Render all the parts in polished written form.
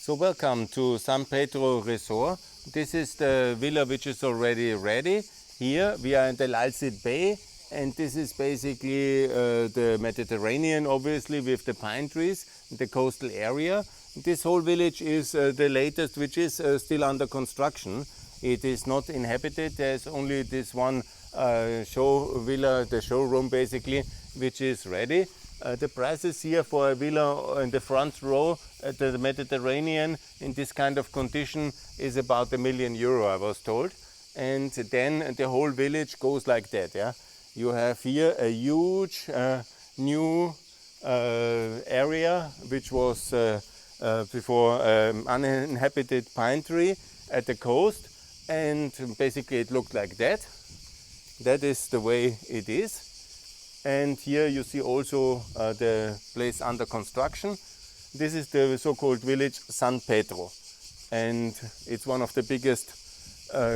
So welcome to San Petro Resort. This is the villa which is already ready. Here we are in the Llazit Bay, and this is basically the Mediterranean, obviously, with the pine trees, the coastal area. This whole village is the latest, which is still under construction. It is not inhabited. There's only this one show villa, the showroom basically, which is ready. The prices here for a villa in the front row at the Mediterranean in this kind of condition is about €1 million, I was told. And then the whole village goes like that. Yeah, you have here a huge new area which was before uninhabited pine tree at the coast, and basically it looked like that. That is the way it is. And here you see also the place under construction. This is the so-called village San Petro, and it's one of the biggest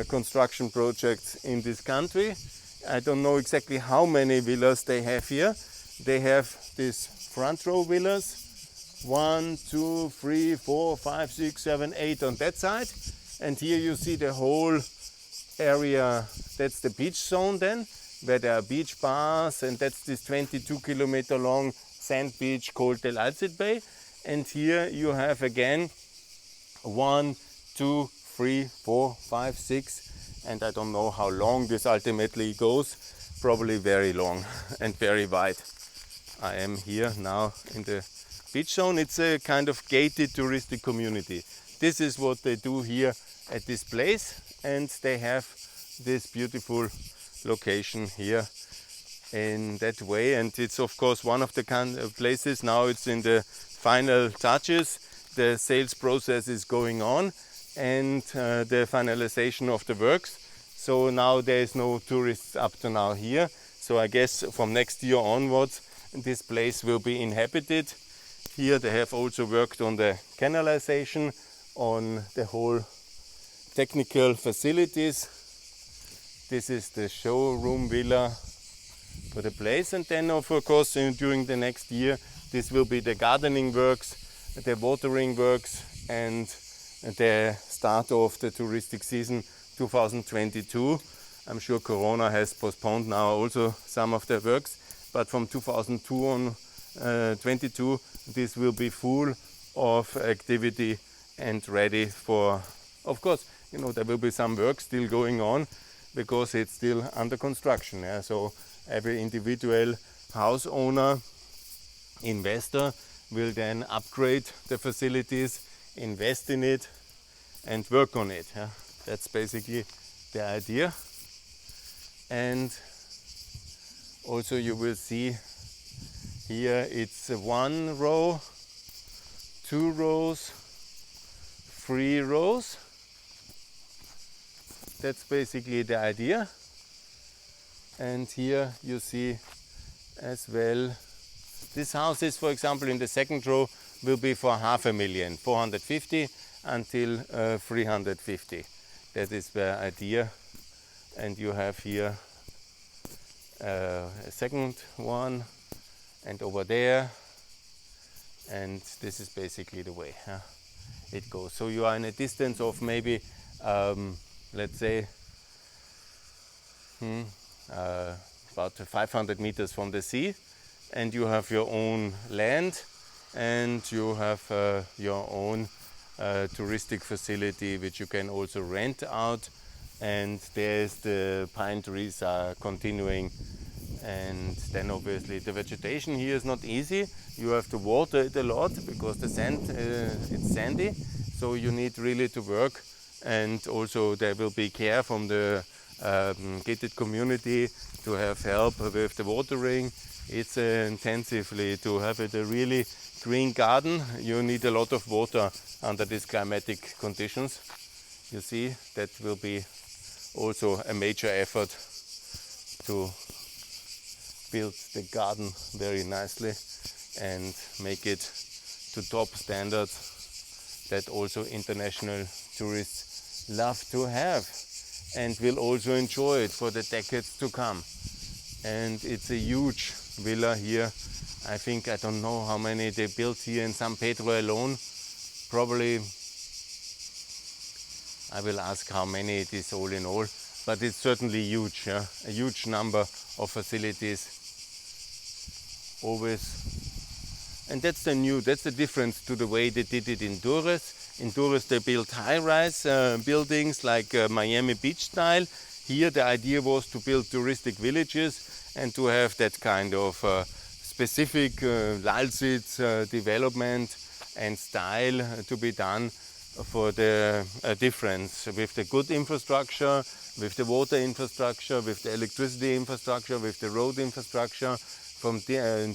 construction projects in this country. I don't know exactly how many villas they have here. They have these front row villas, 1, 2, 3, 4, 5, 6, 7, 8 on that side. And here you see the whole area. That's the beach zone then, where there are beach bars, and that's this 22-kilometer long sand beach called the Llazit Bay. And here you have again 1, 2, 3, 4, 5, 6, and I don't know how long this ultimately goes, probably very long and very wide. I am here now in the beach zone. It's a kind of gated touristic community. This is what they do here at this place, and they have this beautiful location here in that way. And it's of course one of the kind of places. Now it's in the final touches. The sales process is going on, and the finalization of the works. So now there is no tourists up to now here. So I guess from next year onwards this place will be inhabited. Here they have also worked on the canalization, on the whole technical facilities. This is the showroom villa for the place, and then of course during the next year this will be the gardening works, the watering works, and the start of the touristic season 2022. I'm sure Corona has postponed now also some of the works, but from 2022 on 22 this will be full of activity and ready for, of course, you know, there will be some work still going on because it's still under construction. Yeah? So every individual house owner, investor will then upgrade the facilities, invest in it, and work on it. Yeah? That's basically the idea. And also you will see here it's 1 row, 2 rows, 3 rows. That's basically the idea. And here you see as well, this house is, for example, in the second row will be for $500,000, 450 until 350. That is the idea. And you have here a second one, and over there, and this is basically the way it goes. So you are in a distance of maybe let's say about 500 meters from the sea, and you have your own land, and you have your own touristic facility which you can also rent out, and there's the pine trees are continuing. And then obviously the vegetation here is not easy. You have to water it a lot because the sand it's sandy, so you need really to work. And also there will be care from the gated community to have help with the watering. It's intensively to have it a really green garden. You need a lot of water under these climatic conditions. You see, that will be also a major effort to build the garden very nicely and make it to top standards that also international tourists love to have and will also enjoy it for the decades to come. And it's a huge villa here. I think, I don't know how many they built here in San Petro alone, probably I will ask how many it is all in all, but it's certainly huge, yeah? A huge number of facilities, always. And that's the difference to the way they did it in Durres. In Durres they built high-rise buildings like Miami Beach style. Here the idea was to build touristic villages and to have that kind of specific Llazit development and style to be done for the difference with the good infrastructure, with the water infrastructure, with the electricity infrastructure, with the road infrastructure, from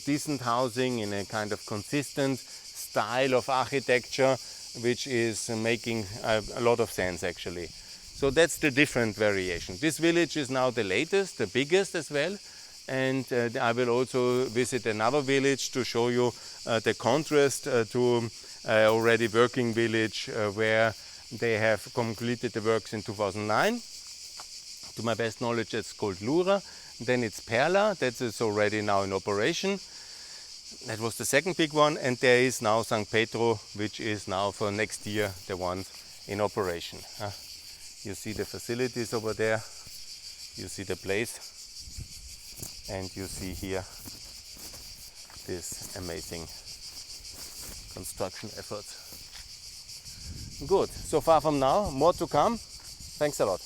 decent housing in a kind of consistent style of architecture, which is making a lot of sense actually. So that's the different variation. This village is now the latest, the biggest as well. And I will also visit another village to show you the contrast to already working village where they have completed the works in 2009. To my best knowledge, it's called Lura. Then it's Perla, that is already now in operation. That was the second big one, and there is now St. Petro, which is now for next year the one in operation. You see the facilities over there, you see the place, and you see here this amazing construction efforts. Good, so far from now, more to come. Thanks a lot.